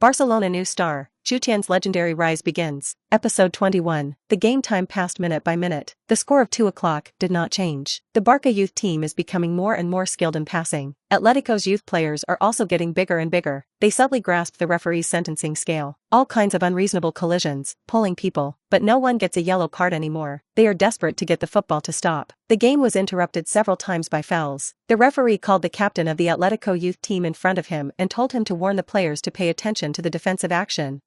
Barcelona new star, Chutian's legendary rise begins. Episode 21. The game time passed minute by minute. The score of 2:00 did not change. The Barca youth team is becoming more and more skilled in passing. Atletico's youth players are also getting bigger and bigger. They subtly grasp the referee's sentencing scale. All kinds of unreasonable collisions, pulling people, but no one gets a yellow card anymore. They are desperate to get the football to stop. The game was interrupted several times by fouls. The referee called the captain of the Atletico youth team in front of him and told him to warn the players to pay attention to the defensive action.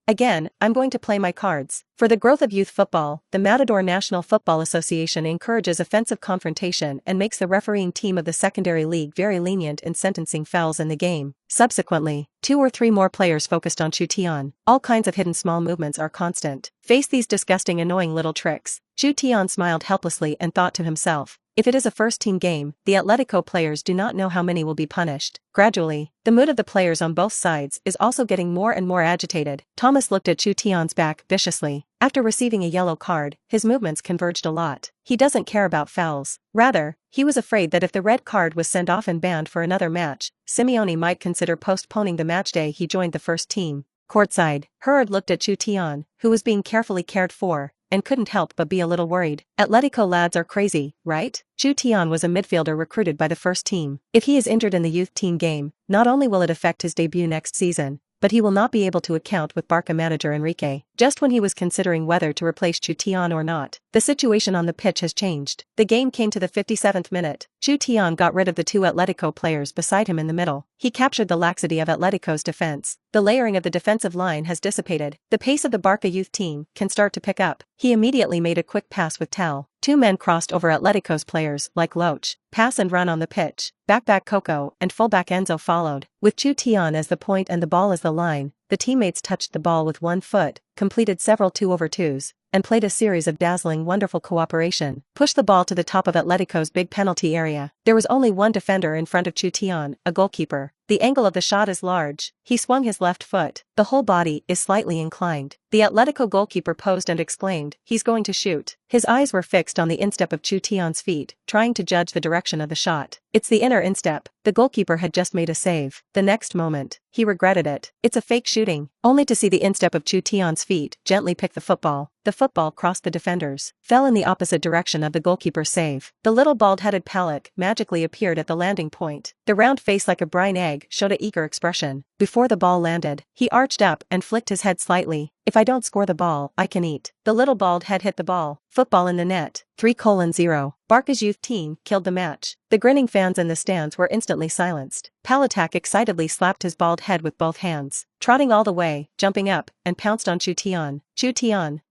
Again, I'm going to play my cards. For the growth of youth football, the Matador National Football Association encourages offensive confrontation and makes the refereeing team of the secondary league very lenient in sentencing fouls in the game. Subsequently, 2 or 3 more players focused on Chutian. All kinds of hidden small movements are constant. Face these disgusting, annoying little tricks. Chutian smiled helplessly and thought to himself, if it is a first-team game, the Atletico players do not know how many will be punished. Gradually, the mood of the players on both sides is also getting more and more agitated. Thomas looked at Chutian's back viciously. After receiving a yellow card, his movements converged a lot. He doesn't care about fouls. Rather, he was afraid that if the red card was sent off and banned for another match, Simeone might consider postponing the matchday he joined the first team. Courtside, Hurd looked at Chutian, who was being carefully cared for, and couldn't help but be a little worried. Atletico lads are crazy, right? Chutian was a midfielder recruited by the first team. If he is injured in the youth team game, not only will it affect his debut next season, but he will not be able to account with Barca manager Enrique. Just when he was considering whether to replace Chutian or not, the situation on the pitch has changed. The game came to the 57th minute. Chutian got rid of the 2 Atletico players beside him in the middle. He captured the laxity of Atletico's defense. The layering of the defensive line has dissipated. The pace of the Barca youth team can start to pick up. He immediately made a quick pass with Tal. 2 men crossed over Atletico's players like Loach. Pass and run on the pitch. Back Coco and fullback Enzo followed. With Chutian as the point and the ball as the line, the teammates touched the ball with one foot, completed several 2-over-2s, and played a series of dazzling wonderful cooperation. Pushed the ball to the top of Atletico's big penalty area. There was only one defender in front of Chutian, a goalkeeper. The angle of the shot is large. He swung his left foot. The whole body is slightly inclined. The Atletico goalkeeper posed and exclaimed, "He's going to shoot." His eyes were fixed on the instep of Chutian's feet, trying to judge the direction of the shot. It's the inner instep. The goalkeeper had just made a save. The next moment, he regretted it. It's a fake shooting. Only to see the instep of Chutian's feet gently pick the football. The football crossed the defenders, fell in the opposite direction of the goalkeeper's save. The little bald-headed Palak magically appeared at the landing point. The round face like a brine egg showed a eager expression. Before the ball landed, he arched up and flicked his head slightly. "If I don't score the ball, I can eat." The little bald head hit the ball. Football in the net. 3:0. Barca's youth team killed the match. The grinning fans in the stands were instantly silenced. Palatak excitedly slapped his bald head with both hands, trotting all the way, jumping up, and pounced on Chutian. "Chutian,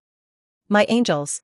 my angels.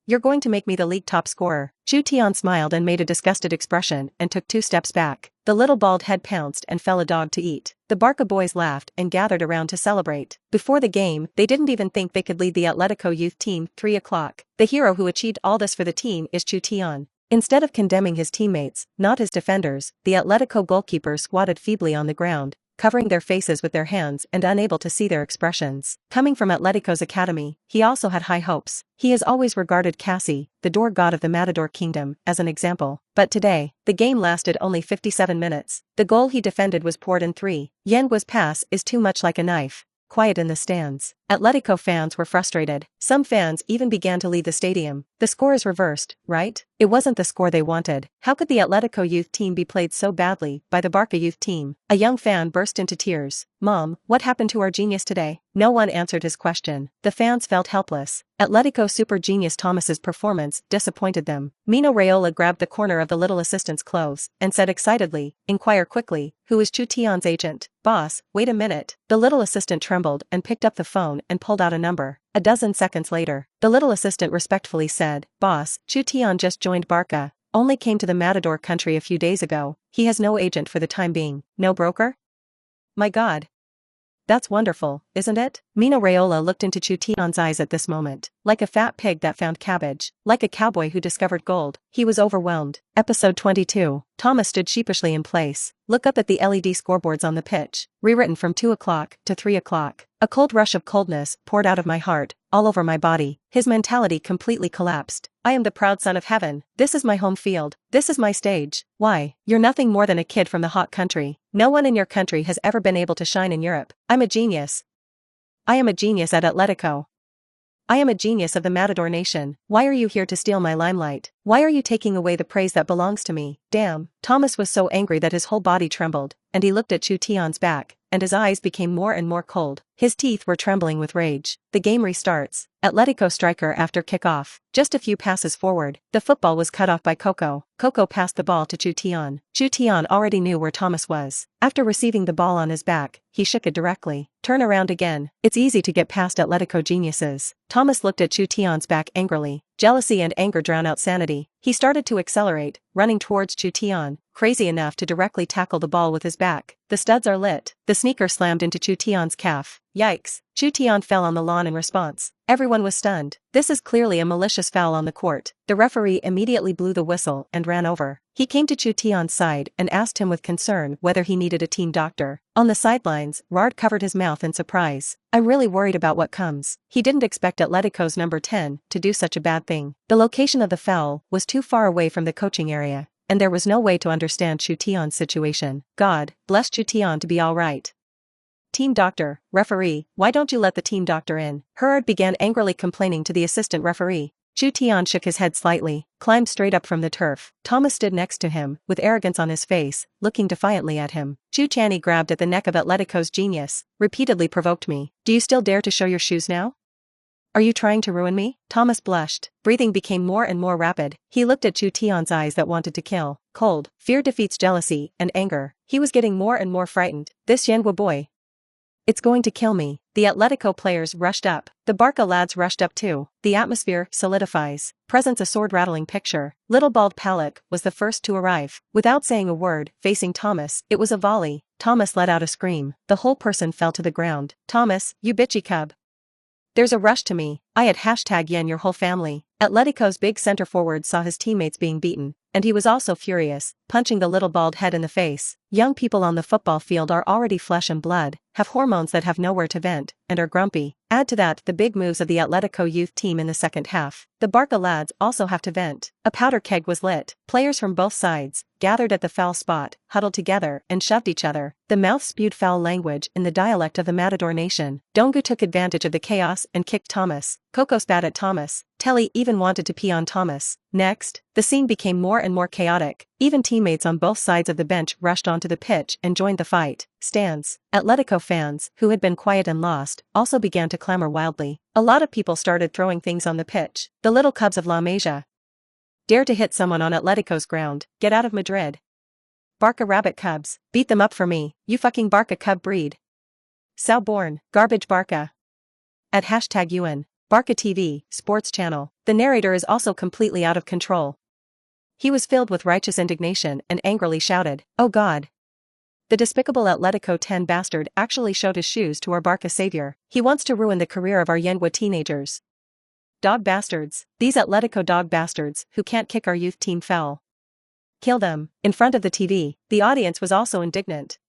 You're going to make me the league top scorer." Chutian smiled and made a disgusted expression and took 2 steps back. The little bald head pounced and fell a dog to eat. The Barca boys laughed and gathered around to celebrate. Before the game, they didn't even think they could lead the Atletico youth team. 3:00. The hero who achieved all this for the team is Chutian. Instead of condemning his teammates, not his defenders, the Atletico goalkeeper squatted feebly on the ground, covering their faces with their hands and unable to see their expressions. Coming from Atletico's academy, he also had high hopes. He has always regarded Cassie, the door god of the Matador kingdom, as an example. But today, the game lasted only 57 minutes. The goal he defended was poured in 3. Yengua's pass is too much like a knife. Quiet in the stands. Atletico fans were frustrated. Some fans even began to leave the stadium. The score is reversed, right? It wasn't the score they wanted. How could the Atletico youth team be played so badly by the Barca youth team? A young fan burst into tears. "Mom, what happened to our genius today?" No one answered his question. The fans felt helpless. Atletico super genius Thomas's performance disappointed them. Mino Raiola grabbed the corner of the little assistant's clothes and said excitedly, "Inquire quickly, who is Chutian's agent?" "Boss, wait a minute." The little assistant trembled and picked up the phone and pulled out a number. A dozen seconds later, the little assistant respectfully said, "Boss, Chutian just joined Barca, only came to the Matador country a few days ago. He has no agent for the time being." "No broker?" "My God. That's wonderful, isn't it?" Mino Raiola looked into Chutian's eyes at this moment. Like a fat pig that found cabbage, like a cowboy who discovered gold, he was overwhelmed. Episode 22. Thomas stood sheepishly in place. Look up at the LED scoreboards on the pitch. Rewritten from 2:00 to 3:00. A cold rush of coldness poured out of my heart, all over my body. His mentality completely collapsed. I am the proud son of heaven. This is my home field. This is my stage. Why? You're nothing more than a kid from the hot country. No one in your country has ever been able to shine in Europe. I'm a genius. I am a genius at Atletico. I am a genius of the Matador Nation. Why are you here to steal my limelight? Why are you taking away the praise that belongs to me? Damn. Thomas was so angry that his whole body trembled, and he looked at Chutian's back, and his eyes became more and more cold. His teeth were trembling with rage. The game restarts. Atletico striker after kickoff. Just a few passes forward, the football was cut off by Coco. Coco passed the ball to Chutian. Chutian already knew where Thomas was. After receiving the ball on his back, he shook it directly. Turn around again. It's easy to get past Atletico geniuses. Thomas looked at Chutian's back angrily. Jealousy and anger drown out sanity. He started to accelerate, running towards Chutian, crazy enough to directly tackle the ball with his back. The studs are lit. The sneaker slammed into Chutian's calf. Yikes. Chutian fell on the lawn in response. Everyone was stunned. This is clearly a malicious foul on the court. The referee immediately blew the whistle and ran over. He came to Chutian's side and asked him with concern whether he needed a team doctor. On the sidelines, Rard covered his mouth in surprise. I'm really worried about what comes. He didn't expect Atletico's number 10 to do such a bad thing. The location of the foul was too far away from the coaching area, and there was no way to understand Chutian's situation. God bless Chutian to be all right. Team doctor, referee, why don't you let the team doctor in? Rard began angrily complaining to the assistant referee. Chutian shook his head slightly, climbed straight up from the turf. Thomas stood next to him, with arrogance on his face, looking defiantly at him. Chutian grabbed at the neck of Atletico's genius, repeatedly provoked me. Do you still dare to show your shoes now? Are you trying to ruin me? Thomas blushed. Breathing became more and more rapid. He looked at Chutian's eyes that wanted to kill. Cold. Fear defeats jealousy and anger. He was getting more and more frightened. This Yenwa boy. It's going to kill me. The Atletico players rushed up. The Barca lads rushed up too. The atmosphere solidifies. Presents a sword-rattling picture. Little bald Palak was the first to arrive. Without saying a word, facing Thomas, it was a volley. Thomas let out a scream. The whole person fell to the ground. Thomas, you bitchy cub. There's a rush to me. I had #Yen your whole family. Atletico's big center forward saw his teammates being beaten, and he was also furious, punching the little bald head in the face. Young people on the football field are already flesh and blood, have hormones that have nowhere to vent, and are grumpy. Add to that the big moves of the Atletico youth team in the second half. The Barca lads also have to vent. A powder keg was lit. Players from both sides gathered at the foul spot, huddled together, and shoved each other. The mouth spewed foul language in the dialect of the Matador Nation. Dongu took advantage of the chaos and kicked Thomas. Coco spat at Thomas. Telly even wanted to pee on Thomas. Next, the scene became more and more chaotic. Even teammates on both sides of the bench rushed onto the pitch and joined the fight. Stands. Atletico fans, who had been quiet and lost, also began to clamor wildly. A lot of people started throwing things on the pitch. The little cubs of La Masia dare to hit someone on Atletico's ground. Get out of Madrid. Barca rabbit cubs, beat them up for me, you fucking Barca cub breed. Sao born, garbage Barca. At #UN. Barca TV, sports channel. The narrator is also completely out of control. He was filled with righteous indignation and angrily shouted, "Oh God! The despicable Atletico 10 bastard actually showed his shoes to our Barca savior. He wants to ruin the career of our Yenwa teenagers. Dog bastards. These Atletico dog bastards who can't kick our youth team fell. Kill them." In front of the TV, the audience was also indignant.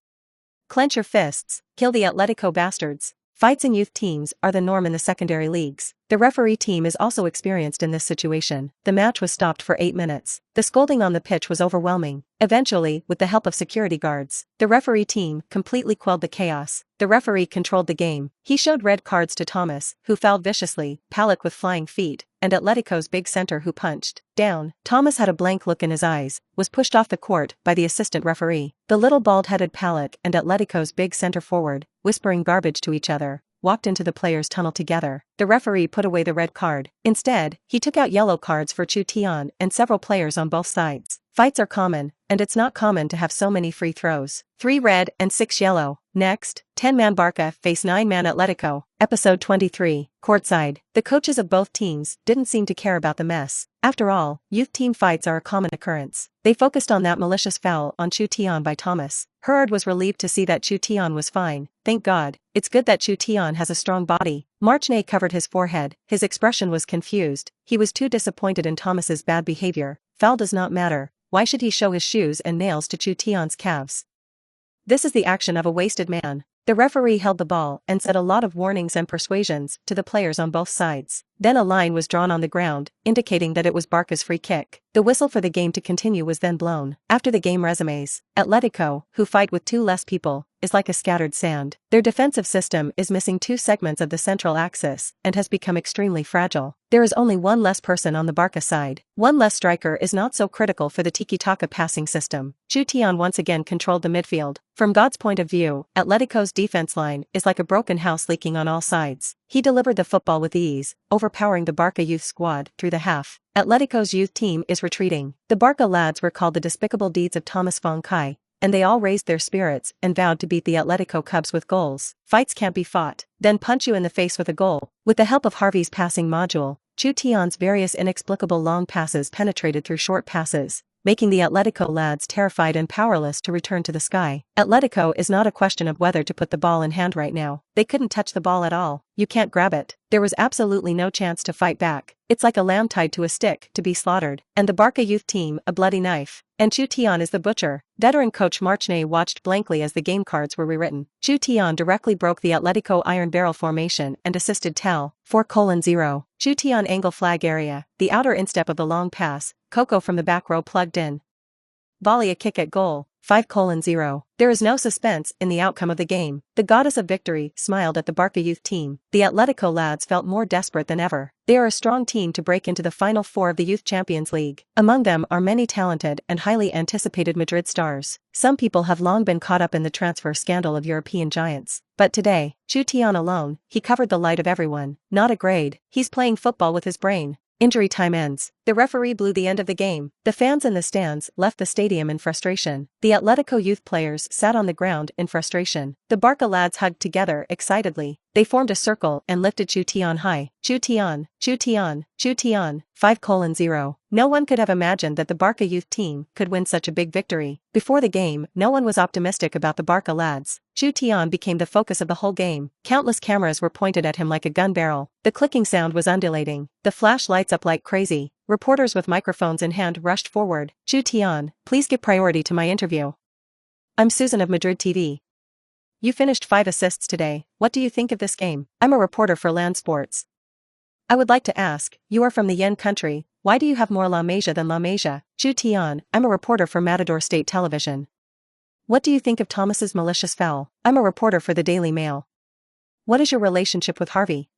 Clench your fists. Kill the Atletico bastards. Fights in youth teams are the norm in the secondary leagues. The referee team is also experienced in this situation. The match was stopped for 8 minutes. The scolding on the pitch was overwhelming. Eventually, with the help of security guards, the referee team completely quelled the chaos. The referee controlled the game. He showed red cards to Thomas, who fouled viciously, Palak with flying feet, and Atletico's big center who punched down. Thomas had a blank look in his eyes, was pushed off the court by the assistant referee. The little bald-headed Palak and Atletico's big center forward, whispering garbage to each other, walked into the players' tunnel together. The referee put away the red card. Instead, he took out yellow cards for Chutian and several players on both sides. Fights are common, and it's not common to have so many free throws. 3 red and 6 yellow. Next, 10-man Barca face 9-man Atletico. Episode 23, Courtside. The coaches of both teams didn't seem to care about the mess. After all, youth team fights are a common occurrence. They focused on that malicious foul on Chutian by Thomas. Rard was relieved to see that Chutian was fine. Thank God. It's good that Chutian has a strong body. Marchne covered his forehead. His expression was confused. He was too disappointed in Thomas's bad behavior. Foul does not matter. Why should he show his shoes and nails to Chutian's calves? This is the action of a wasted man. The referee held the ball and said a lot of warnings and persuasions to the players on both sides. Then a line was drawn on the ground, indicating that it was Barca's free kick. The whistle for the game to continue was then blown. After the game resumes, Atletico, who fight with two less people, is like a scattered sand. Their defensive system is missing two segments of the central axis and has become extremely fragile. There is only one less person on the Barca side. One less striker is not so critical for the tiki-taka passing system. Chutian once again controlled the midfield. From God's point of view, Atletico's defense line is like a broken house leaking on all sides. He delivered the football with ease, overpowering the Barca youth squad through the half. Atletico's youth team is retreating. The Barca lads were called the despicable deeds of Thomas von Kai, and they all raised their spirits and vowed to beat the Atletico Cubs with goals. Fights can't be fought, then punch you in the face with a goal. With the help of Harvey's passing module, Chutian's various inexplicable long passes penetrated through short passes, making the Atletico lads terrified and powerless to return to the sky. Atletico is not a question of whether to put the ball in hand right now. They couldn't touch the ball at all. You can't grab it. There was absolutely no chance to fight back. It's like a lamb tied to a stick to be slaughtered. And the Barca youth team, a bloody knife. And Chutian is the butcher. Veteran coach Marchnay watched blankly as the game cards were rewritten. Chutian directly broke the Atletico iron barrel formation and assisted Tel, 4:0. Chutian angle flag area, the outer instep of the long pass, Coco from the back row plugged in. Volley a kick at goal, 5:0. There is no suspense in the outcome of the game. The goddess of victory smiled at the Barca youth team. The Atletico lads felt more desperate than ever. They are a strong team to break into the Final Four of the Youth Champions League. Among them are many talented and highly anticipated Madrid stars. Some people have long been caught up in the transfer scandal of European giants. But today, Chutian alone, he covered the light of everyone. Not a grade. He's playing football with his brain. Injury time ends. The referee blew the end of the game. The fans in the stands left the stadium in frustration. The Atletico youth players sat on the ground in frustration. The Barca lads hugged together excitedly. They formed a circle and lifted Chutian high. Chutian, Chutian, Chutian, 5:0. No one could have imagined that the Barca youth team could win such a big victory. Before the game, no one was optimistic about the Barca lads. Chutian became the focus of the whole game. Countless cameras were pointed at him like a gun barrel. The clicking sound was undulating. The flash lights up like crazy. Reporters with microphones in hand rushed forward. Chutian, please give priority to my interview. I'm Susan of Madrid TV. You finished 5 assists today. What do you think of this game? I'm a reporter for Land Sports. I would like to ask, you are from the Yen country, why do you have more La Masia than La Masia? Chutian, I'm a reporter for Matador State Television. What do you think of Thomas's malicious foul? I'm a reporter for the Daily Mail. What is your relationship with Harvey?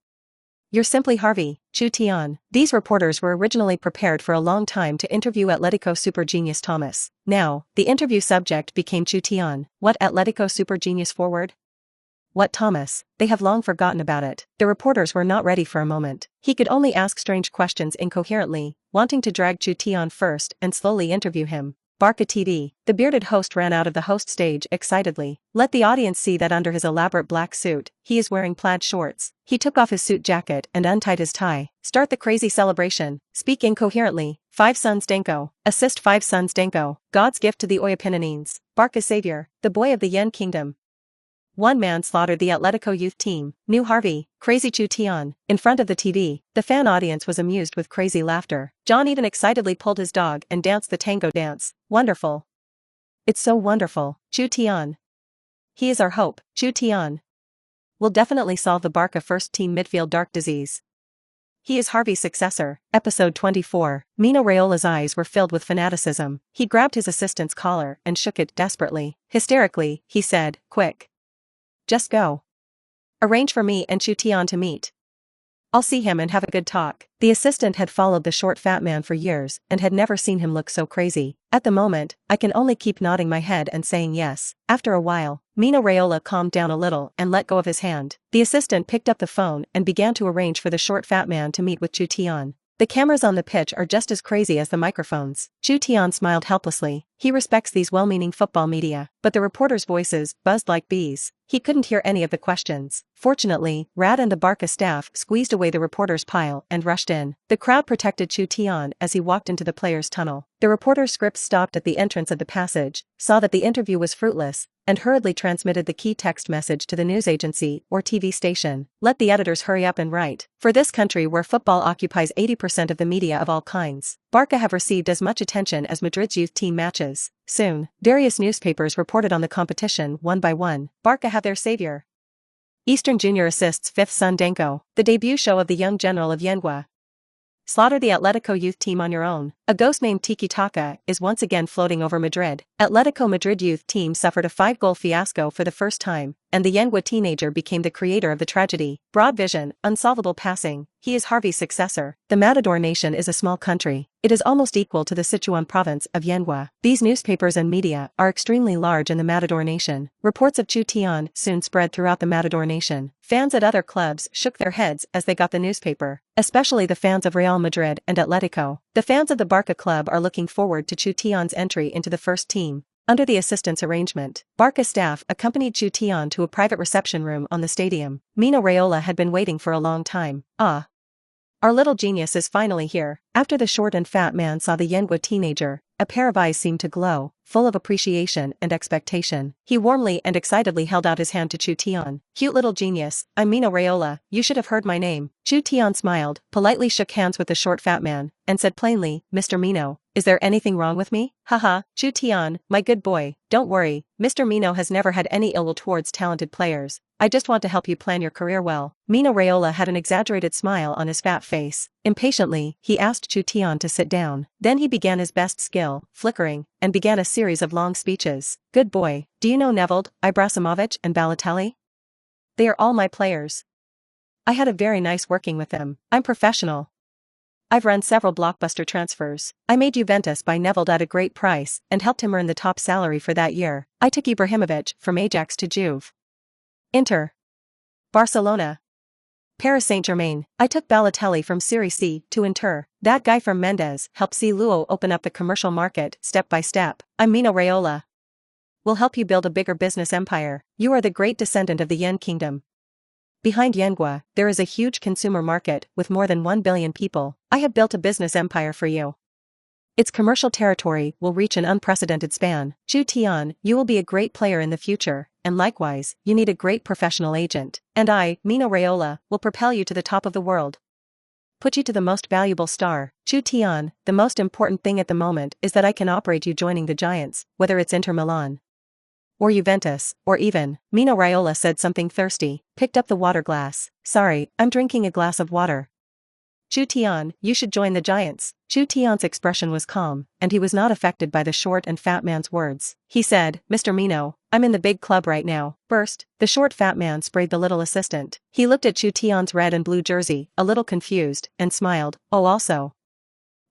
You're simply Harvey, Chutian. These reporters were originally prepared for a long time to interview Atletico super genius Thomas. Now, the interview subject became Chutian. What Atletico super genius forward? What Thomas? They have long forgotten about it. The reporters were not ready for a moment. He could only ask strange questions incoherently, wanting to drag Chutian first and slowly interview him. Barca TV. The bearded host ran out of the host stage excitedly. Let the audience see that under his elaborate black suit, he is wearing plaid shorts. He took off his suit jacket and untied his tie. Start the crazy celebration. Speak incoherently. 5 Sons Denko. Assist 5 Sons Denko. God's gift to the Oyapinanines. Barca's savior. The boy of the Yen kingdom. One man slaughtered the Atletico youth team. New Harvey. Crazy Chutian. In front of the TV, the fan audience was amused with crazy laughter. John even excitedly pulled his dog and danced the tango dance. Wonderful. It's so wonderful. Chutian. He is our hope. Chutian will definitely solve the Barca first team midfield dark disease. He is Harvey's successor. Episode 24. Mino Raiola's eyes were filled with fanaticism. He grabbed his assistant's collar and shook it desperately. Hysterically, he said, quick. Just go. Arrange for me and Chutian to meet. I'll see him and have a good talk. The assistant had followed the short fat man for years and had never seen him look so crazy. At the moment, I can only keep nodding my head and saying yes. After a while, Mino Raiola calmed down a little and let go of his hand. The assistant picked up the phone and began to arrange for the short fat man to meet with Chutian. The cameras on the pitch are just as crazy as the microphones. Chutian smiled helplessly. He respects these well-meaning football media, but the reporters' voices buzzed like bees. He couldn't hear any of the questions. Fortunately, Rad and the Barca staff squeezed away the reporters' pile and rushed in. The crowd protected Chutian as he walked into the players' tunnel. The reporter's script stopped at the entrance of the passage, saw that the interview was fruitless, and hurriedly transmitted the key text message to the news agency or TV station. Let the editors hurry up and write. For this country where football occupies 80% of the media of all kinds, Barca have received as much attention as Madrid's youth team matches. Soon, various newspapers reported on the competition one by one. Barca have their savior. Eastern Junior assists fifth son Denko. The debut show of the young general of Yenghua. Slaughter the Atletico youth team on your own. A ghost named Tiki Taka is once again floating over Madrid. Atletico Madrid youth team suffered a 5-goal fiasco for the first time, and the Yenghua teenager became the creator of the tragedy. Broad vision, unsolvable passing. He is Harvey's successor. The Matador Nation is a small country. It is almost equal to the Sichuan province of Yenghua. These newspapers and media are extremely large in the Matador Nation. Reports of Chutian soon spread throughout the Matador Nation. Fans at other clubs shook their heads as they got the newspaper, especially the fans of Real Madrid and Atletico. The fans of the Barca club are looking forward to Chutian's entry into the first team. Under the assistance arrangement, Barca staff accompanied Chutian to a private reception room on the stadium. Mino Raiola had been waiting for a long time. Ah! Our little genius is finally here. After the short and fat man saw the Yenghua teenager, a pair of eyes seemed to glow, full of appreciation and expectation. He warmly and excitedly held out his hand to Chutian. Cute little genius, I'm Mino Raiola, you should have heard my name. Chutian smiled, politely shook hands with the short fat man, and said plainly, Mr. Mino, is there anything wrong with me? Haha, Chutian, my good boy, don't worry, Mr. Mino has never had any ill will towards talented players. I just want to help you plan your career well. Mino Raiola had an exaggerated smile on his fat face. Impatiently, he asked Chutian to sit down. Then he began his best skill, flickering, and began a series of long speeches. Good boy, do you know Neville, Ibrahimovic and Balotelli? They are all my players. I had a very nice working with them. I'm professional. I've run several blockbuster transfers. I made Juventus buy Neville at a great price and helped him earn the top salary for that year. I took Ibrahimovic from Ajax to Juve. Inter. Barcelona. Paris Saint-Germain. I took Balotelli from Serie C to Inter. That guy from Mendes helped C. Luo open up the commercial market step by step. I'm Mino Raiola. We'll help you build a bigger business empire. You are the great descendant of the Yen Kingdom. Behind Yenghua, there is a huge consumer market with more than 1 billion people. I have built a business empire for you. Its commercial territory will reach an unprecedented span. Chutian, you will be a great player in the future, and likewise, you need a great professional agent. And I, Mino Raiola, will propel you to the top of the world. Put you to the most valuable star. Chutian, the most important thing at the moment is that I can operate you joining the giants, whether it's Inter Milan or Juventus, or even, Mino Raiola said something thirsty, picked up the water glass. Sorry, I'm drinking a glass of water. Chutian, you should join the giants. Chutian's expression was calm, and he was not affected by the short and fat man's words. He said, Mr. Mino, I'm in the big club right now. Burst. The short fat man sprayed the little assistant. He looked at Chutian's red and blue jersey, a little confused, and smiled. Oh also.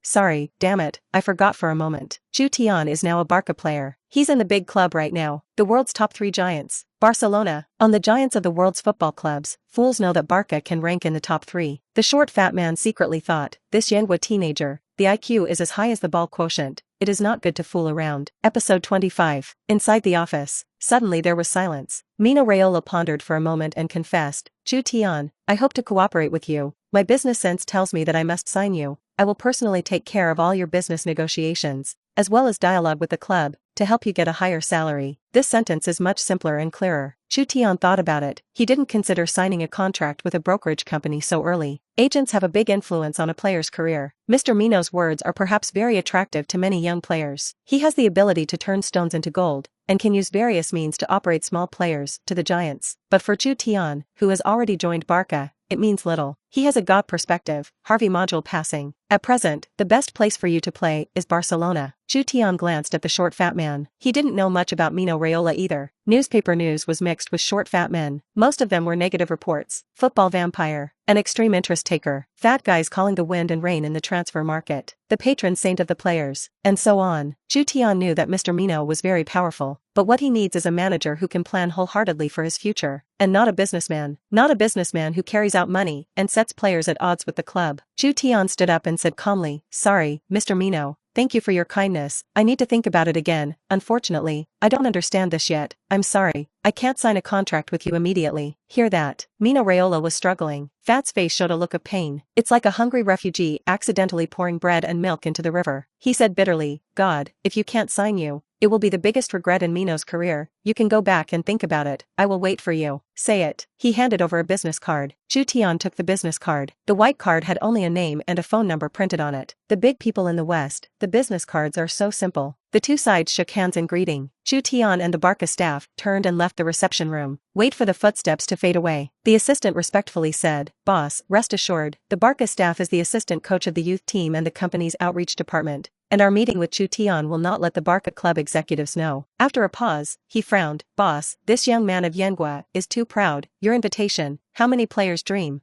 Sorry, damn it, I forgot for a moment. Chutian is now a Barca player. He's in the big club right now, the world's top 3 giants. Barcelona. On the giants of the world's football clubs, fools know that Barca can rank in the top 3. The short fat man secretly thought, this Yenghua teenager, the IQ is as high as the ball quotient. It is not good to fool around. Episode 25. Inside the office. Suddenly there was silence. Mino Raiola pondered for a moment and confessed, Chutian, I hope to cooperate with you. My business sense tells me that I must sign you. I will personally take care of all your business negotiations, as well as dialogue with the club, to help you get a higher salary. This sentence is much simpler and clearer. Chutian thought about it. He didn't consider signing a contract with a brokerage company so early. Agents have a big influence on a player's career. Mr. Mino's words are perhaps very attractive to many young players. He has the ability to turn stones into gold, and can use various means to operate small players to the giants. But for Chutian, who has already joined Barca, it means little. He has a God perspective, Harvey module passing. At present, the best place for you to play is Barcelona. Chutian glanced at the short fat man. He didn't know much about Mino Raiola either. Newspaper news was mixed with short fat men. Most of them were negative reports. Football vampire. An extreme interest taker. Fat guys calling the wind and rain in the transfer market. The patron saint of the players. And so on. Chutian knew that Mr. Mino was very powerful. But what he needs is a manager who can plan wholeheartedly for his future. And not a businessman. Not a businessman who carries out money and sets players at odds with the club. Chutian stood up and said calmly, Sorry, Mr. Mino. Thank you for your kindness. I need to think about it again. Unfortunately, I don't understand this yet. I'm sorry. I can't sign a contract with you immediately. Hear that? Mino Raiola was struggling. Fat's face showed a look of pain. It's like a hungry refugee accidentally pouring bread and milk into the river. He said bitterly, God, if you can't sign you, it will be the biggest regret in Mino's career. You can go back and think about it. I will wait for you. Say it. He handed over a business card. Chutian took the business card. The white card had only a name and a phone number printed on it. The big people in the West, the business cards are so simple. The two sides shook hands in greeting. Chutian and the Barca staff turned and left the reception room. Wait for the footsteps to fade away. The assistant respectfully said, "Boss, rest assured, the Barca staff is the assistant coach of the youth team and the company's outreach department, and our meeting with Chutian will not let the Barca club executives know." After a pause, he frowned. "Boss, this young man of Yenghua is too proud. Your invitation, how many players dream?"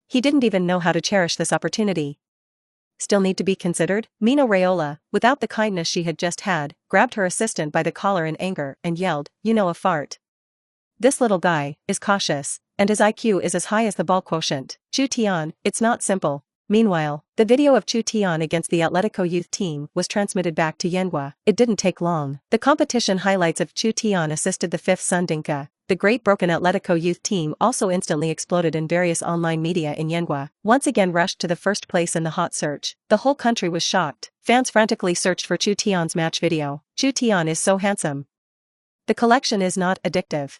He didn't even know how to cherish this opportunity. Still need to be considered? Mino Raiola, without the kindness she had just had, grabbed her assistant by the collar in anger and yelled, "You know a fart. This little guy is cautious, and his IQ is as high as the ball quotient. Chutian, it's not simple." Meanwhile, the video of Chutian against the Atletico youth team was transmitted back to Yenghua. It didn't take long. The competition highlights of Chutian assisted the fifth Sundinka. The great broken Atletico youth team also instantly exploded in various online media in Yenghua. Once again rushed to the first place in the hot search. The whole country was shocked. Fans frantically searched for Chutian's match video. Chutian is so handsome. The collection is not addictive.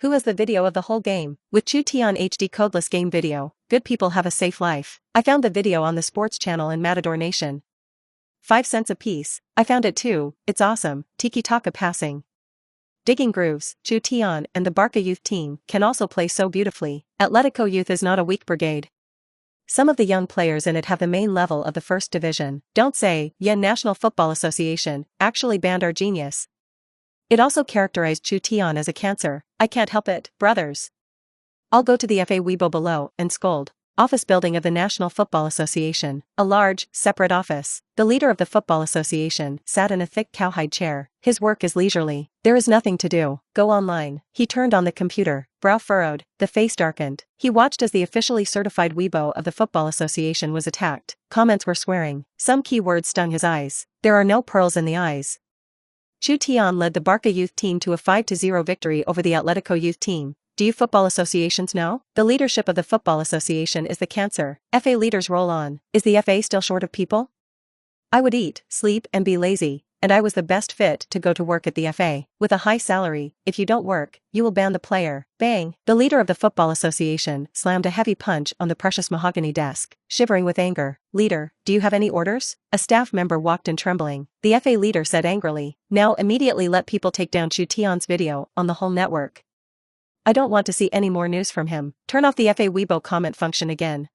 Who has the video of the whole game? With Chutian HD codeless game video, good people have a safe life. I found the video on the sports channel in Matador Nation. 5 cents a piece. I found it too. It's awesome. Tiki-taka passing. Digging grooves. Chutian and the Barca youth team can also play so beautifully. Atletico youth is not a weak brigade. Some of the young players in it have the main level of the first division. Don't say, Yen National Football Association actually banned our genius. It also characterized Chutian as a cancer. I can't help it, brothers. I'll go to the FA Weibo below and scold. Office building of the National Football Association. A large, separate office. The leader of the Football Association sat in a thick cowhide chair. His work is leisurely. There is nothing to do. Go online. He turned on the computer, brow furrowed, the face darkened. He watched as the officially certified Weibo of the Football Association was attacked. Comments were swearing. Some key words stung his eyes. There are no pearls in the eyes. Chutian led the Barca youth team to a 5-0 victory over the Atletico youth team. Do you football associations know? The leadership of the Football Association is the cancer. FA leaders roll on. Is the FA still short of people? I would eat, sleep and be lazy, and I was the best fit to go to work at the FA. With a high salary, if you don't work, you will ban the player. Bang! The leader of the Football Association slammed a heavy punch on the precious mahogany desk, shivering with anger. Leader, do you have any orders? A staff member walked in trembling. The FA leader said angrily, now immediately let people take down Chutian's video on the whole network. I don't want to see any more news from him. Turn off the FA Weibo comment function again.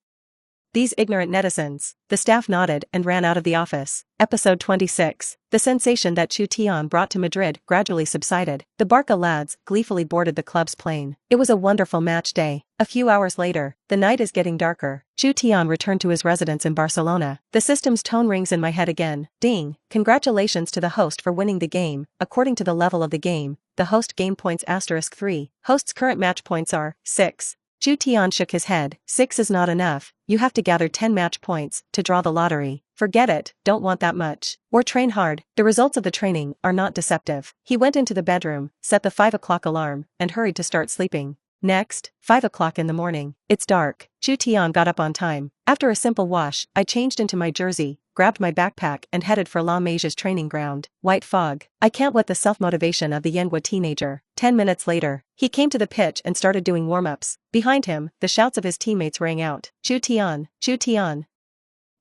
These ignorant netizens. The staff nodded and ran out of the office. Episode 26. The sensation that Chutian brought to Madrid gradually subsided. The Barca lads gleefully boarded the club's plane. It was a wonderful match day. A few hours later, the night is getting darker. Chutian returned to his residence in Barcelona. The system's tone rings in my head again. Ding! Congratulations to the host for winning the game. According to the level of the game, the host game points *3. Host's current match points are 6. Chutian shook his head. 6 is not enough. You have to gather 10 match points to draw the lottery. Forget it, don't want that much. Or train hard. The results of the training are not deceptive. He went into the bedroom, set the 5 o'clock alarm, and hurried to start sleeping. Next, 5 o'clock in the morning. It's dark. Chutian got up on time. After a simple wash, I changed into my jersey, grabbed my backpack and headed for La Masia's training ground. White fog. I can't with the self-motivation of the Yenghua teenager. 10 minutes later, he came to the pitch and started doing warm-ups. Behind him, the shouts of his teammates rang out. Chutian, Chutian.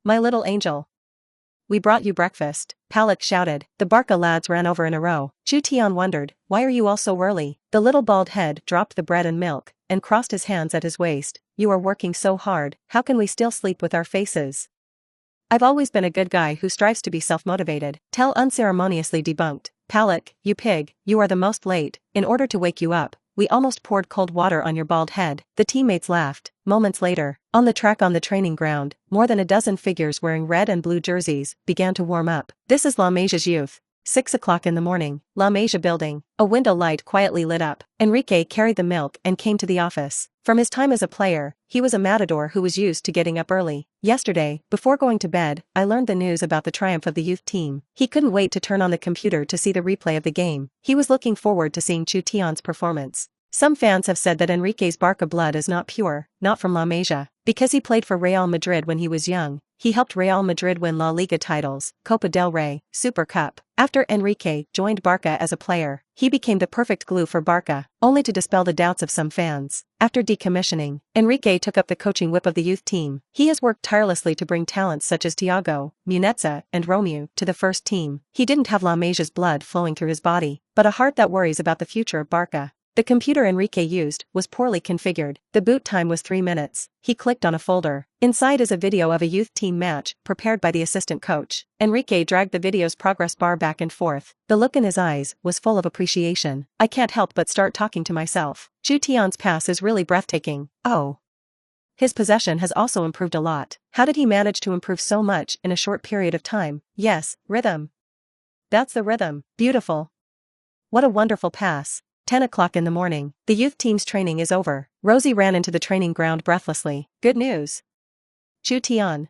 My little angel. We brought you breakfast, Palak shouted. The Barca lads ran over in a row. Chutian wondered, why are you all so early? The little bald head dropped the bread and milk, and crossed his hands at his waist. You are working so hard, how can we still sleep with our faces? I've always been a good guy who strives to be self-motivated. Tell unceremoniously debunked. Palak, you pig, you are the most late. In order to wake you up, we almost poured cold water on your bald head. The teammates laughed. Moments later, on the track on the training ground, more than a dozen figures wearing red and blue jerseys began to warm up. This is La Masia's youth. 6 o'clock in the morning, La Masia building. A window light quietly lit up. Enrique carried the milk and came to the office. From his time as a player, he was a matador who was used to getting up early. Yesterday, before going to bed, I learned the news about the triumph of the youth team. He couldn't wait to turn on the computer to see the replay of the game. He was looking forward to seeing Chutian's performance. Some fans have said that Enrique's Barca blood is not pure, not from La Masia. Because he played for Real Madrid when he was young, he helped Real Madrid win La Liga titles, Copa del Rey, Super Cup. After Enrique joined Barca as a player, he became the perfect glue for Barca, only to dispel the doubts of some fans. After decommissioning, Enrique took up the coaching whip of the youth team. He has worked tirelessly to bring talents such as Thiago, Munetza, and Romeu to the first team. He didn't have La Masia's blood flowing through his body, but a heart that worries about the future of Barca. The computer Enrique used was poorly configured. The boot time was 3 minutes. He clicked on a folder. Inside is a video of a youth team match, prepared by the assistant coach. Enrique dragged the video's progress bar back and forth. The look in his eyes was full of appreciation. I can't help but start talking to myself. Chutian's pass is really breathtaking. Oh. His possession has also improved a lot. How did he manage to improve so much in a short period of time? Yes, rhythm. That's the rhythm. Beautiful. What a wonderful pass. 10 o'clock in the morning. The youth team's training is over. Rosie ran into the training ground breathlessly. Good news. Chutian.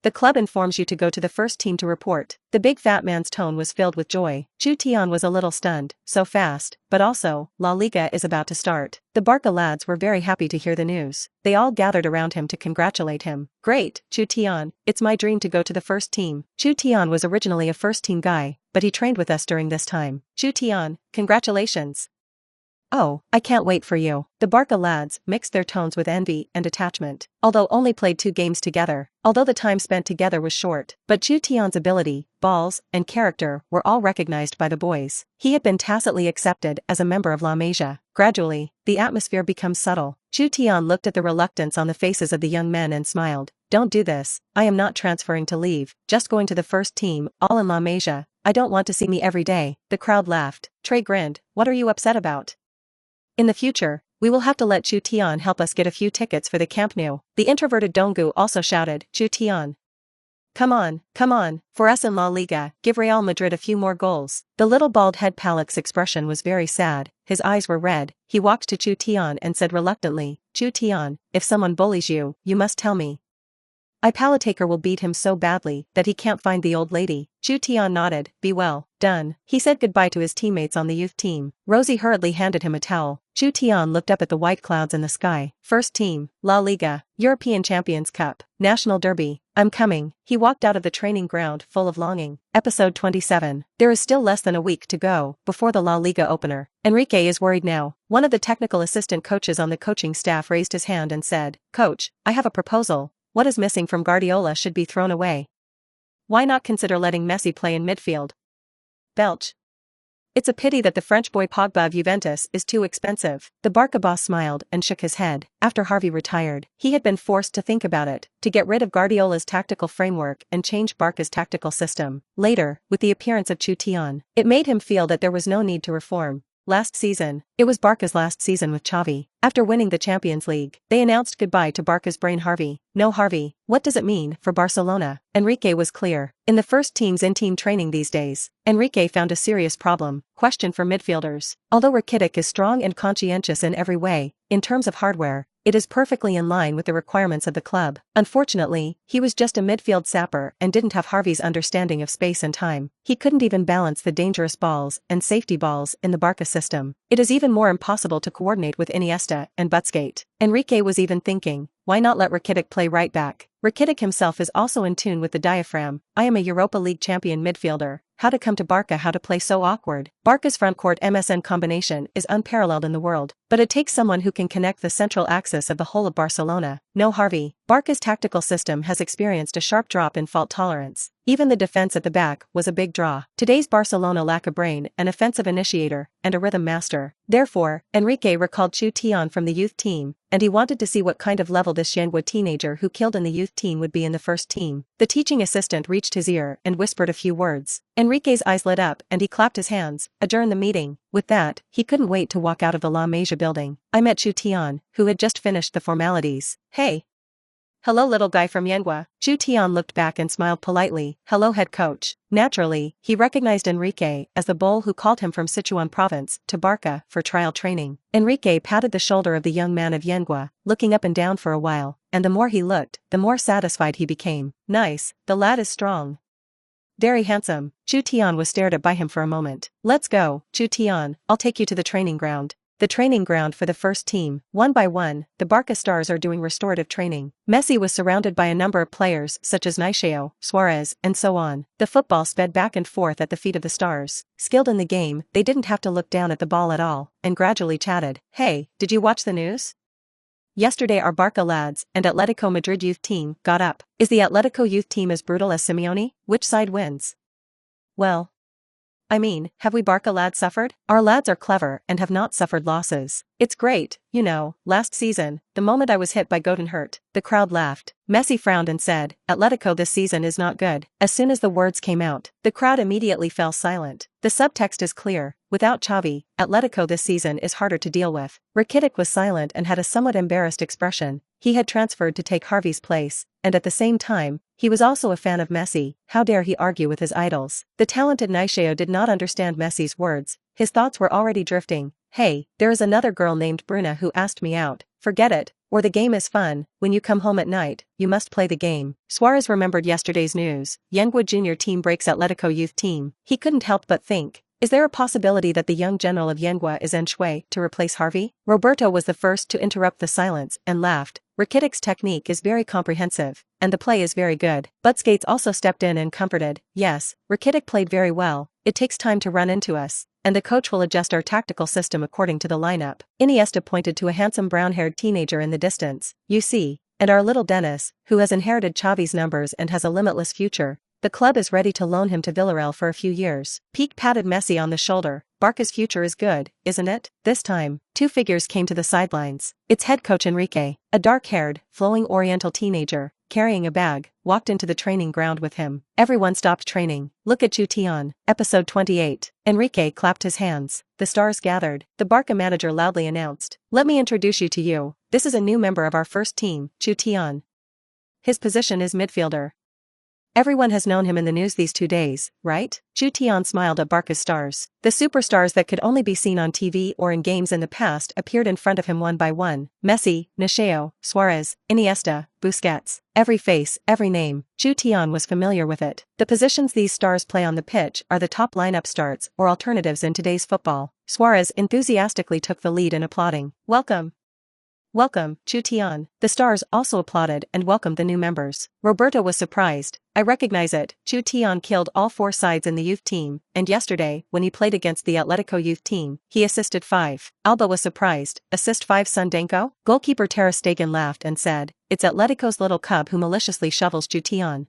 The club informs you to go to the first team to report. The big fat man's tone was filled with joy. Chutian was a little stunned. So fast, but also, La Liga is about to start. The Barca lads were very happy to hear the news. They all gathered around him to congratulate him. Great, Chutian, it's my dream to go to the first team. Chutian was originally a first team guy, but he trained with us during this time. Chutian, congratulations. Oh, I can't wait for you. The Barca lads mixed their tones with envy and attachment. Although only played 2 games together, although the time spent together was short, but Chutian's ability, balls, and character were all recognized by the boys. He had been tacitly accepted as a member of La Masia. Gradually, the atmosphere becomes subtle. Chutian looked at the reluctance on the faces of the young men and smiled. Don't do this. I am not transferring to leave, just going to the first team, all in La Masia. I don't want to see me every day. The crowd laughed. Trey grinned. What are you upset about? In the future, we will have to let Chutian help us get a few tickets for the Camp Nou. The introverted Dongu also shouted, Chutian. Come on, for us in La Liga, give Real Madrid a few more goals. The little bald head Palak's expression was very sad, his eyes were red. He walked to Chutian and said reluctantly, Chutian, if someone bullies you, you must tell me. Palataker will beat him so badly that he can't find the old lady. Chutian nodded. Be well, done. He said goodbye to his teammates on the youth team. Rosie hurriedly handed him a towel. Chutian looked up at the white clouds in the sky. First team, La Liga, European Champions Cup, National Derby. I'm coming. He walked out of the training ground full of longing. Episode 27. There is still less than a week to go before the La Liga opener. Enrique is worried now. One of the technical assistant coaches on the coaching staff raised his hand and said, Coach, I have a proposal. What is missing from Guardiola should be thrown away. Why not consider letting Messi play in midfield? Belch. It's a pity that the French boy Pogba of Juventus is too expensive. The Barca boss smiled and shook his head. After Xavi retired, he had been forced to think about it, to get rid of Guardiola's tactical framework and change Barca's tactical system. Later, with the appearance of Chutian, it made him feel that there was no need to reform. Last season, it was Barca's last season with Xavi. After winning the Champions League, they announced goodbye to Barca's brain Harvey. No Harvey, what does it mean for Barcelona? Enrique was clear. In the first team's in-team training these days, Enrique found a serious problem. Question for midfielders. Although Rakitic is strong and conscientious in every way, in terms of hardware, it is perfectly in line with the requirements of the club. Unfortunately, he was just a midfield sapper and didn't have Harvey's understanding of space and time. He couldn't even balance the dangerous balls and safety balls in the Barca system. It is even more impossible to coordinate with Iniesta and Busquets. Enrique was even thinking, why not let Rakitic play right back? Rakitic himself is also in tune with the diaphragm. I am a Europa League champion midfielder. How to come to Barca, how to play so awkward. Barca's frontcourt MSN combination is unparalleled in the world, but it takes someone who can connect the central axis of the whole of Barcelona. No Harvey. Barca's tactical system has experienced a sharp drop in fault tolerance. Even the defense at the back was a big draw. Today's Barcelona lack a brain, an offensive initiator, and a rhythm master. Therefore, Enrique recalled Chutian from the youth team, and he wanted to see what kind of level this Yenghua teenager who killed in the youth team would be in the first team. The teaching assistant reached his ear and whispered a few words. Enrique's eyes lit up and he clapped his hands. Adjourn the meeting. With that, he couldn't wait to walk out of the La Masia building. I met Chutian, who had just finished the formalities. Hey. Hello little guy from Yenghua. Chutian looked back and smiled politely. Hello head coach. Naturally, he recognized Enrique as the bull who called him from Sichuan province to Barca for trial training. Enrique patted the shoulder of the young man of Yenghua, looking up and down for a while, and the more he looked, the more satisfied he became. Nice, the lad is strong. Very handsome. Chutian was stared at by him for a moment. Let's go, Chutian, I'll take you to the training ground. the training ground for the first team. One by one, the Barca stars are doing restorative training. Messi was surrounded by a number of players such as Neymar, Suarez, and so on. The football sped back and forth at the feet of the stars. Skilled in the game, they didn't have to look down at the ball at all, and gradually chatted. Hey, did you watch the news? Yesterday our Barca lads and Atletico Madrid youth team got up. Is the Atletico youth team as brutal as Simeone? Which side wins? Well, I mean, have we Barca lads suffered? Our lads are clever and have not suffered losses. It's great, you know, last season, the moment I was hit by Godin hurt. The crowd laughed. Messi frowned and said, Atletico this season is not good. As soon as the words came out, the crowd immediately fell silent. The subtext is clear. Without Xavi, Atletico this season is harder to deal with. Rakitic was silent and had a somewhat embarrassed expression. He had transferred to take Harvey's place, and at the same time, he was also a fan of Messi. How dare he argue with his idols? The talented Neymar did not understand Messi's words. His thoughts were already drifting. Hey, there is another girl named Bruna who asked me out. Forget it, or the game is fun. When you come home at night, you must play the game. Suarez remembered yesterday's news. Yenwa Junior team breaks Atletico youth team. He couldn't help but think, is there a possibility that the young general of Yenwa is en shui to replace Harvey? Roberto was the first to interrupt the silence and laughed. Rakitic's technique is very comprehensive, and the play is very good. Busquets also stepped in and comforted. Yes, Rakitic played very well. It takes time to run into us, and the coach will adjust our tactical system according to the lineup. Iniesta pointed to a handsome brown-haired teenager in the distance. You see, and our little Dennis, who has inherited Xavi's numbers and has a limitless future. The club is ready to loan him to Villarreal for a few years. Pique patted Messi on the shoulder. Barca's future is good, isn't it? This time, two figures came to the sidelines. It's head coach Enrique, a dark-haired, flowing oriental teenager, carrying a bag, walked into the training ground with him. Everyone stopped training. Look at Chutian. Episode 28. Enrique clapped his hands. The stars gathered. The Barca manager loudly announced, let me introduce you to you. This is a new member of our first team, Chutian. His position is midfielder. Everyone has known him in the news these 2 days, right? Chutian smiled at Barca's stars. The superstars that could only be seen on TV or in games in the past appeared in front of him one by one. Messi, Neymar, Suarez, Iniesta, Busquets. Every face, every name. Chutian was familiar with it. The positions these stars play on the pitch are the top lineup starts or alternatives in today's football. Suarez enthusiastically took the lead in applauding. Welcome. Welcome, Chutian. The stars also applauded and welcomed the new members. Roberto was surprised. I recognize it. Chutian killed all 4 sides in the youth team, and yesterday, when he played against the Atletico youth team, he assisted 5. Alba was surprised. Assist 5 Sundenko? Goalkeeper Ter Stegen laughed and said, it's Atletico's little cub who maliciously shovels Chutian.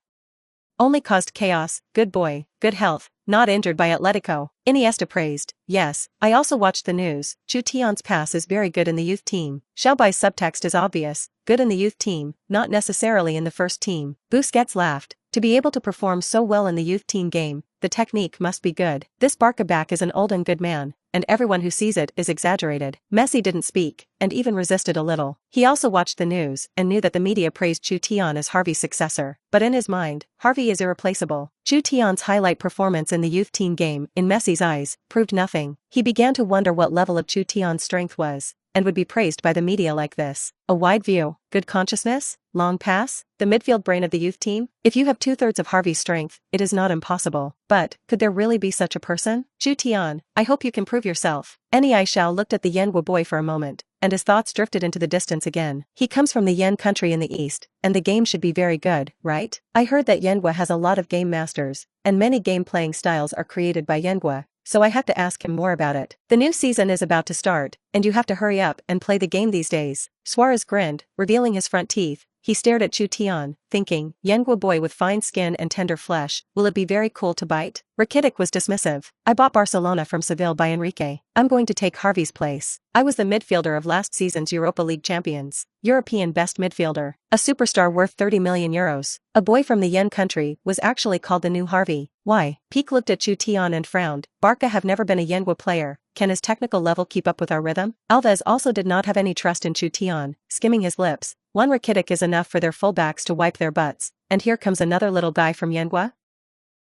Only caused chaos, good boy, good health, not injured by Atletico. Iniesta praised. Yes, I also watched the news. Chutian's pass is very good in the youth team. Shelby's subtext is obvious. Good in the youth team, not necessarily in the first team. Busquets laughed. To be able to perform so well in the youth team game, the technique must be good. This Barca back is an old and good man, and everyone who sees it is exaggerated. Messi didn't speak, and even resisted a little. He also watched the news and knew that the media praised Chutian as Harvey's successor. But in his mind, Harvey is irreplaceable. Chutian's highlight performance in the youth team game, in Messi's eyes, proved nothing. He began to wonder what level of Chutian's strength was, and would be praised by the media like this. A wide view, good consciousness, long pass, the midfield brain of the youth team? If you have 2/3 of Harvey's strength, it is not impossible. But, could there really be such a person? Chutian, I hope you can prove yourself. Aisha looked at the Yenwa boy for a moment, and his thoughts drifted into the distance again. He comes from the Yen country in the east, and the game should be very good, right? I heard that Yenwa has a lot of game masters, and many game-playing styles are created by Yenwa. So I have to ask him more about it. The new season is about to start, and you have to hurry up and play the game these days. Suarez grinned, revealing his front teeth. He stared at Chutian, thinking, Yenwa boy with fine skin and tender flesh, will it be very cool to bite? Rakitic was dismissive. I bought Barcelona from Seville by Enrique. I'm going to take Harvey's place. I was the midfielder of last season's Europa League champions. European best midfielder. A superstar worth 30 million euros. A boy from the Yen country was actually called the new Harvey. Why? Pique looked at Chutian and frowned. Barca have never been a Yenwa player. Can his technical level keep up with our rhythm? Alves also did not have any trust in Chutian, skimming his lips. One Rakitic is enough for their fullbacks to wipe their butts, and here comes another little guy from Yenwa?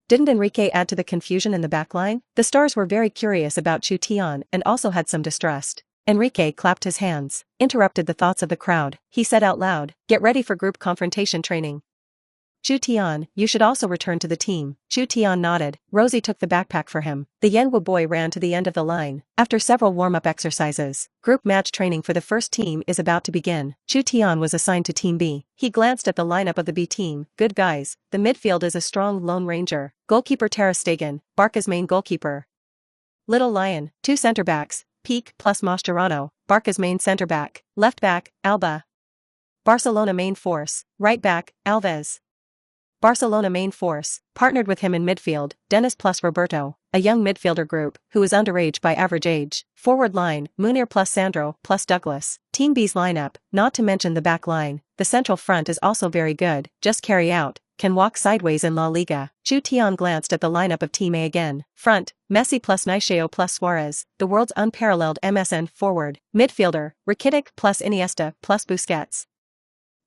Didn't Enrique add to the confusion in the backline? The stars were very curious about Chutian and also had some distrust. Enrique clapped his hands, interrupted the thoughts of the crowd. He said out loud, get ready for group confrontation training. Chutian, you should also return to the team. Chutian nodded. Rosie took the backpack for him. The Yenhua boy ran to the end of the line. After several warm-up exercises, group match training for the first team is about to begin. Chutian was assigned to Team B. He glanced at the lineup of the B team. Good guys. The midfield is a strong Lone Ranger. Goalkeeper Ter Stegen, Barca's main goalkeeper. Little Lion, 2 center-backs, Peak plus Mascherano, Barca's main center-back. Left back, Alba. Barcelona main force, right back, Alves. Barcelona main force, partnered with him in midfield, Dennis plus Roberto, a young midfielder group, who is underage by average age. Forward line, Munir plus Sandro plus Douglas. Team B's lineup, not to mention the back line, the central front is also very good, just carry out, can walk sideways in La Liga. Chutian glanced at the lineup of Team A again. Front, Messi plus Neymar plus Suarez, the world's unparalleled MSN forward. Midfielder, Rakitic plus Iniesta plus Busquets.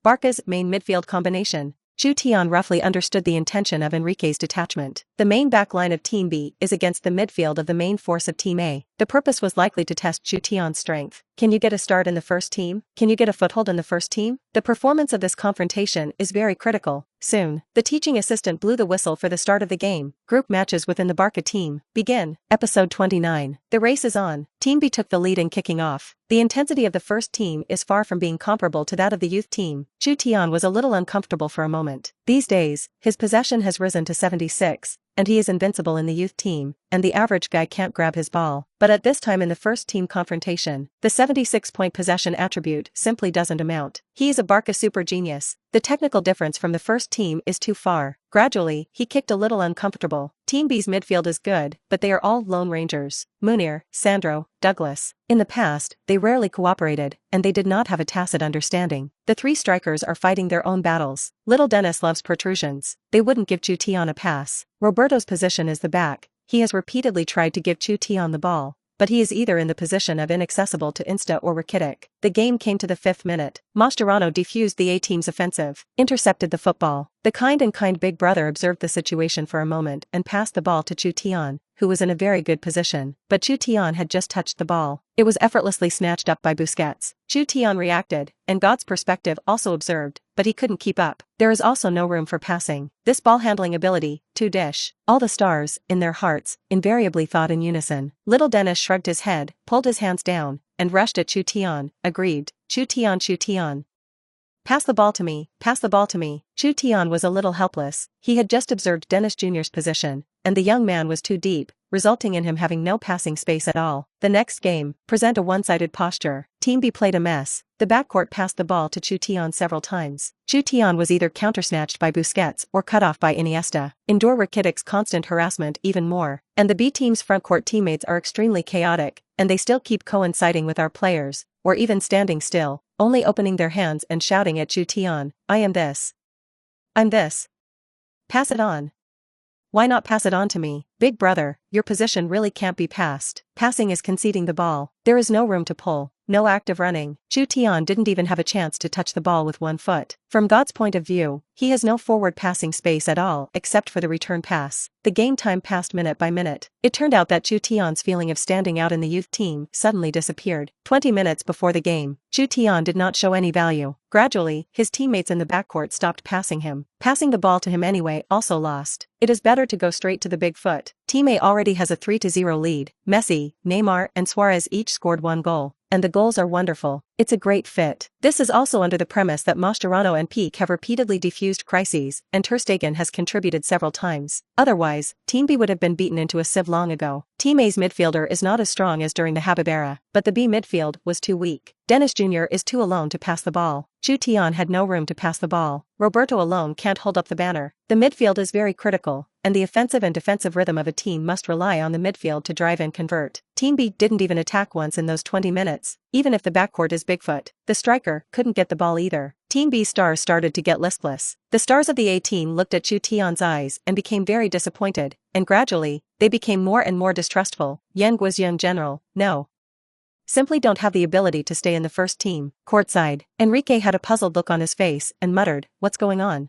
Barca's main midfield combination. Chutian roughly understood the intention of Enrique's detachment. The main back line of Team B is against the midfield of the main force of Team A. The purpose was likely to test Chutian's strength. Can you get a start in the first team? Can you get a foothold in the first team? The performance of this confrontation is very critical. Soon, the teaching assistant blew the whistle for the start of the game. Group matches within the Barca team begin. Episode 29. The race is on. Team B took the lead in kicking off. The intensity of the first team is far from being comparable to that of the youth team. Chutian was a little uncomfortable for a moment. These days, his possession has risen to 76. And he is invincible in the youth team, and the average guy can't grab his ball. But at this time in the first team confrontation, the 76-point possession attribute simply doesn't amount. He is a Barca super genius. The technical difference from the first team is too far. Gradually, he kicked a little uncomfortable. Team B's midfield is good, but they are all Lone Rangers. Munir, Sandro, Douglas. In the past, they rarely cooperated, and they did not have a tacit understanding. The 3 strikers are fighting their own battles. Little Dennis loves protrusions. They wouldn't give Chutian a pass. Roberto's position is the back. He has repeatedly tried to give Chutian the ball, but he is either in the position of inaccessible to Insta or Rakitic. The game came to the 5th minute. Mascherano defused the A-team's offensive, intercepted the football. The kind big brother observed the situation for a moment and passed the ball to Chutian, who was in a very good position, but Chutian had just touched the ball. It was effortlessly snatched up by Busquets. Chutian reacted, and God's perspective also observed, but he couldn't keep up. There is also no room for passing. This ball-handling ability, to dish. All the stars, in their hearts, invariably thought in unison. Little Dennis shrugged his head, pulled his hands down, and rushed at Chutian, aggrieved. Chutian. Pass the ball to me, pass the ball to me. Chutian was a little helpless. He had just observed Dennis Jr.'s position, and the young man was too deep, resulting in him having no passing space at all. The next game, present a one-sided posture. Team B played a mess. The backcourt passed the ball to Chutian several times. Chutian was either countersnatched by Busquets or cut off by Iniesta. Endure Rakitic's constant harassment even more. And the B team's frontcourt teammates are extremely chaotic, and they still keep coinciding with our players, or even standing still, only opening their hands and shouting at Chutian, I am this. I'm this. Pass it on. Why not pass it on to me? Big brother, your position really can't be passed. Passing is conceding the ball. There is no room to pull. No active running. Chutian didn't even have a chance to touch the ball with one foot. From God's point of view, he has no forward passing space at all except for the return pass. The game time passed minute by minute. It turned out that Chutian's feeling of standing out in the youth team suddenly disappeared. 20 minutes before the game, Chutian did not show any value. Gradually, his teammates in the backcourt stopped passing him. Passing the ball to him anyway also lost. It is better to go straight to the big foot. Team A already has a 3-0 lead. Messi, Neymar, and Suarez each scored 1 goal. And the goals are wonderful. It's a great fit. This is also under the premise that Mascherano and Peak have repeatedly defused crises, and Ter Stegen has contributed several times. Otherwise, Team B would have been beaten into a sieve long ago. Team A's midfielder is not as strong as during the Habib era, but the B midfield was too weak. Dennis Jr. is too alone to pass the ball. Chutian had no room to pass the ball. Roberto alone can't hold up the banner. The midfield is very critical, and the offensive and defensive rhythm of a team must rely on the midfield to drive and convert. Team B didn't even attack once in those 20 minutes, even if the backcourt is Bigfoot. The striker couldn't get the ball either. Team B stars started to get listless. The stars of the A team looked at Chutian's eyes and became very disappointed, and gradually, they became more and more distrustful. Yenhua's young general, no. Simply don't have the ability to stay in the first team. Courtside, Enrique had a puzzled look on his face and muttered, what's going on?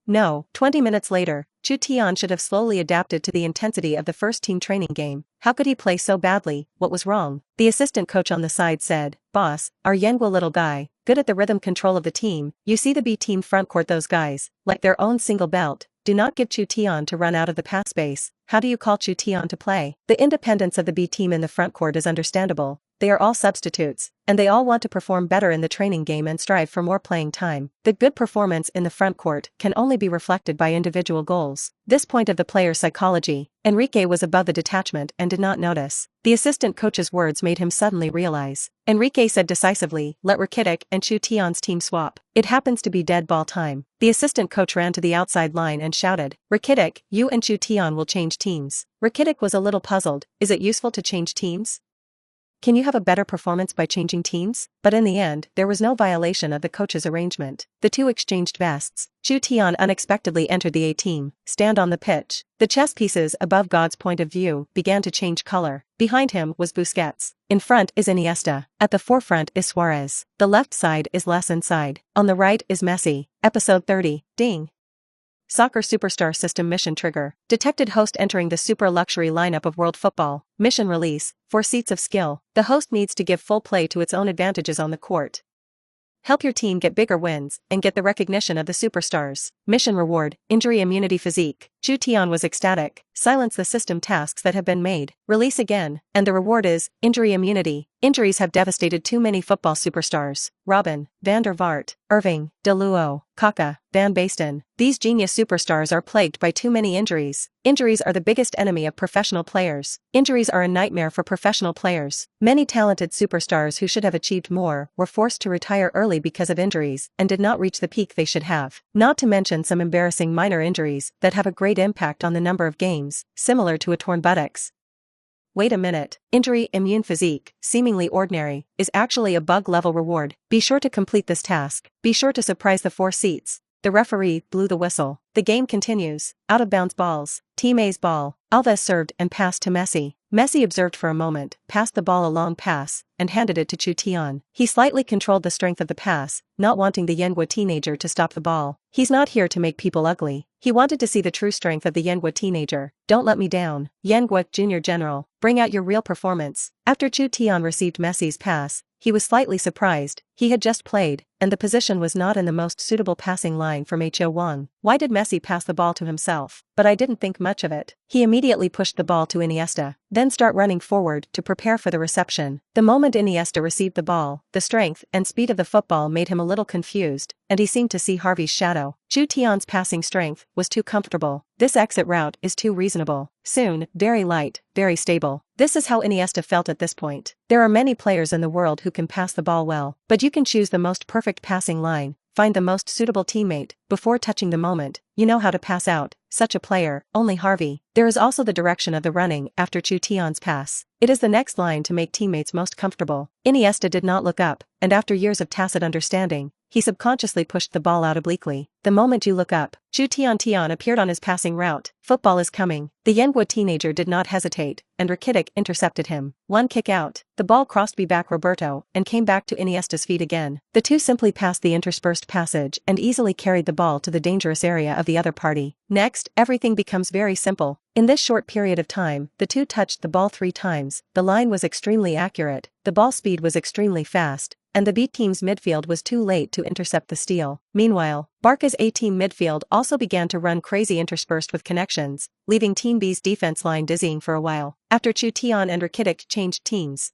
No. 20 minutes later, Chutian should have slowly adapted to the intensity of the first-team training game. How could he play so badly? What was wrong? The assistant coach on the side said, "Boss, our Yenhua little guy, good at the rhythm control of the team. You see the B team front court, those guys, like their own single belt. Do not give Chutian to run out of the pass space. How do you call Chutian to play?" The independence of the B team in the front court is understandable. They are all substitutes, and they all want to perform better in the training game and strive for more playing time. The good performance in the front court can only be reflected by individual goals. This point of the player's psychology, Enrique was above the detachment and did not notice. The assistant coach's words made him suddenly realize. Enrique said decisively, "Let Rakitic and Chutian's team swap. It happens to be dead ball time." The assistant coach ran to the outside line and shouted, "Rakitic, you and Chutian will change teams." Rakitic was a little puzzled. Is it useful to change teams? Can you have a better performance by changing teams? But in the end, there was no violation of the coach's arrangement. The two exchanged vests. Chutian unexpectedly entered the A-team. Stand on the pitch. The chess pieces above God's point of view began to change color. Behind him was Busquets. In front is Iniesta. At the forefront is Suarez. The left side is less inside. On the right is Messi. Episode 30. Ding. Soccer Superstar System Mission Trigger. Detected host entering the super luxury lineup of world football. Mission release, 4 seats of skill. The host needs to give full play to its own advantages on the court. Help your team get bigger wins and get the recognition of the superstars. Mission reward, injury immunity physique. Chutian was ecstatic. Silence the system tasks that have been made. Release again, and the reward is injury immunity. Injuries have devastated too many football superstars. Robin, Van der Vaart, Irving, De Luo, Kaká, Van Basten. These genius superstars are plagued by too many injuries. Injuries are the biggest enemy of professional players. Injuries are a nightmare for professional players. Many talented superstars who should have achieved more were forced to retire early because of injuries and did not reach the peak they should have. Not to mention some embarrassing minor injuries that have a great impact on the number of games, similar to a torn buttocks. Wait a minute, injury immune physique, seemingly ordinary, is actually a bug-level reward. Be sure to complete this task. Be sure to surprise the 4 seats. The referee blew the whistle. The game continues. Out of bounds balls. Team A's ball. Alves served and passed to Messi. Messi observed for a moment, passed the ball a long pass, and handed it to Chutian. He slightly controlled the strength of the pass, not wanting the Yenhua teenager to stop the ball. He's not here to make people ugly. He wanted to see the true strength of the Yenhua teenager. Don't let me down. Yenhua Junior General, bring out your real performance. After Chutian received Messi's pass, he was slightly surprised. He had just played, and the position was not in the most suitable passing line for Mei Wang. Why did Messi pass the ball to himself? But I didn't think much of it. He immediately pushed the ball to Iniesta, then start running forward to prepare for the reception. The moment Iniesta received the ball, the strength and speed of the football made him a little confused, and he seemed to see Harvey's shadow. Chutian's passing strength was too comfortable. This exit route is too reasonable. Soon, very light, very stable. This is how Iniesta felt at this point. There are many players in the world who can pass the ball well, but you can choose the most perfect passing line, find the most suitable teammate, before touching the moment, you know how to pass out. Such a player, only Harvey. There is also the direction of the running after Chutian's pass. It is the next line to make teammates most comfortable. Iniesta did not look up, and after years of tacit understanding, he subconsciously pushed the ball out obliquely. The moment you look up, Chutian appeared on his passing route. Football is coming. The Yenhua teenager did not hesitate, and Rakitic intercepted him. One kick out. The ball crossed back Roberto and came back to Iniesta's feet again. The two simply passed the interspersed passage and easily carried the ball to the dangerous area of the other party. Next, everything becomes very simple. In this short period of time, the two touched the ball 3 times, the line was extremely accurate, the ball speed was extremely fast, and the B team's midfield was too late to intercept the steal. Meanwhile, Barca's A-team midfield also began to run crazy interspersed with connections, leaving Team B's defense line dizzying for a while, after Chutian and Rakitic changed teams.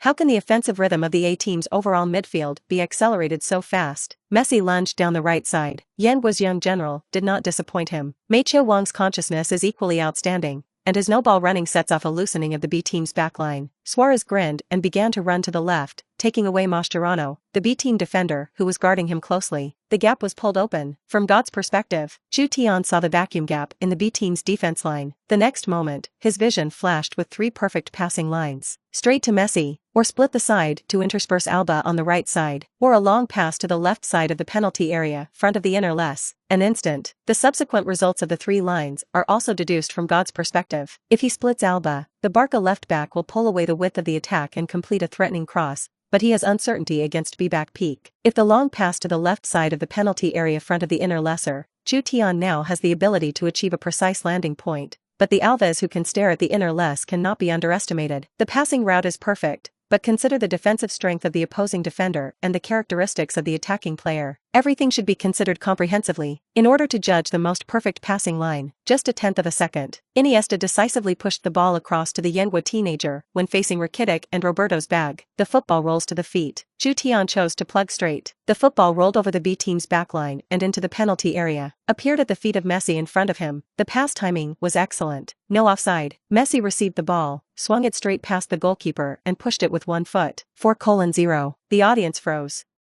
How can the offensive rhythm of the A-team's overall midfield be accelerated so fast? Messi lunged down the right side. Yenhua's young general did not disappoint him. Mei Wang's consciousness is equally outstanding, and his no-ball running sets off a loosening of the B team's backline. Suarez grinned and began to run to the left, taking away Mascherano, the B team defender who was guarding him closely. The gap was pulled open. From God's perspective, Chutian saw the vacuum gap in the B team's defense line. The next moment, his vision flashed with 3 perfect passing lines. Straight to Messi, or split the side to intersperse Alba on the right side, or a long pass to the left side of the penalty area, front of the inner less. An instant. The subsequent results of the 3 lines are also deduced from God's perspective. If he splits Alba, the Barca left back will pull away the width of the attack and complete a threatening cross, but he has uncertainty against be-back peak. If the long pass to the left side of the penalty area front of the inner lesser, Chutian now has the ability to achieve a precise landing point, but the Alves who can stare at the inner less cannot be underestimated. The passing route is perfect, but consider the defensive strength of the opposing defender and the characteristics of the attacking player. Everything should be considered comprehensively, in order to judge the most perfect passing line. Just a tenth of a second. Iniesta decisively pushed the ball across to the Yenwa teenager when facing Rakitic and Roberto's bag. The football rolls to the feet. Chutian chose to plug straight. The football rolled over the B team's backline and into the penalty area. Appeared at the feet of Messi in front of him. The pass timing was excellent. No offside. Messi received the ball, swung it straight past the goalkeeper and pushed it with one foot. 4:0. The audience froze.